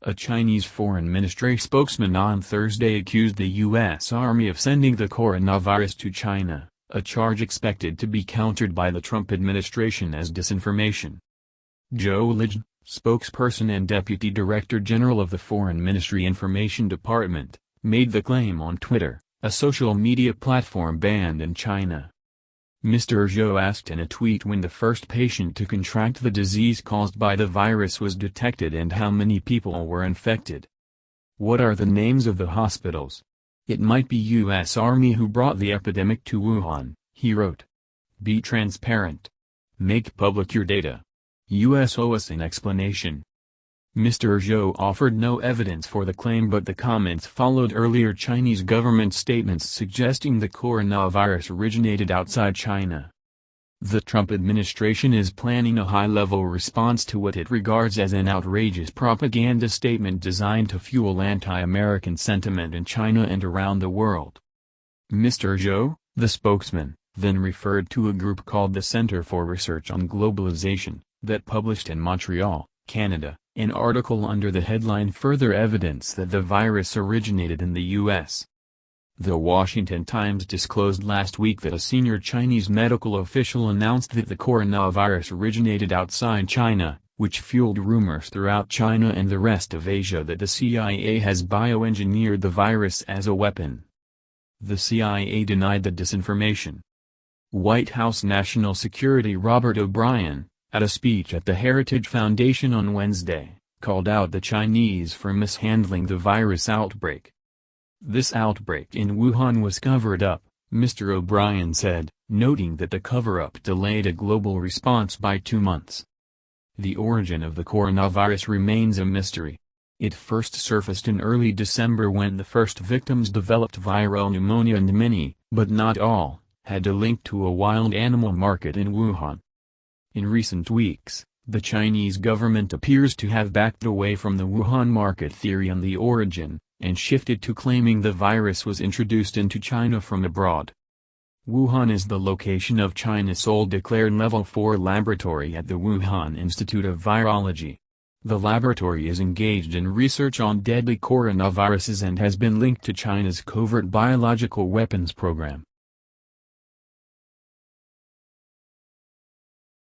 A Chinese Foreign Ministry spokesman on Thursday accused the U.S. Army of sending the coronavirus to China, a charge expected to be countered by the Trump administration as disinformation. Zhou Lijun, spokesperson and Deputy Director General of the Foreign Ministry Information Department, made the claim on Twitter, a social media platform banned in China. Mr. Zhou asked in a tweet when the first patient to contract the disease caused by the virus was detected and how many people were infected. What are the names of the hospitals? It might be U.S. Army who brought the epidemic to Wuhan, he wrote. Be transparent. Make public your data. U.S. owe us an explanation. Mr. Zhou offered no evidence for the claim, but the comments followed earlier Chinese government statements suggesting the coronavirus originated outside China. The Trump administration is planning a high-level response to what it regards as an outrageous propaganda statement designed to fuel anti-American sentiment in China and around the world. Mr. Zhou, the spokesman, then referred to a group called the Center for Research on Globalization, that published in Montreal, Canada, an article under the headline "Further Evidence that the Virus Originated in the U.S." The Washington Times disclosed last week that a senior Chinese medical official announced that the coronavirus originated outside China, which fueled rumors throughout China and the rest of Asia that the CIA has bioengineered the virus as a weapon. The CIA denied the disinformation. White House National Security Robert O'Brien, at a speech at the Heritage Foundation on Wednesday, called out the Chinese for mishandling the virus outbreak. This outbreak in Wuhan was covered up, Mr. O'Brien said, noting that the cover-up delayed a global response by 2 months. The origin of the coronavirus remains a mystery. It first surfaced in early December when the first victims developed viral pneumonia and many, but not all, had a link to a wild animal market in Wuhan. In recent weeks, the Chinese government appears to have backed away from the Wuhan market theory on the origin, and shifted to claiming the virus was introduced into China from abroad. Wuhan is the location of China's sole declared Level 4 laboratory at the Wuhan Institute of Virology. The laboratory is engaged in research on deadly coronaviruses and has been linked to China's covert biological weapons program.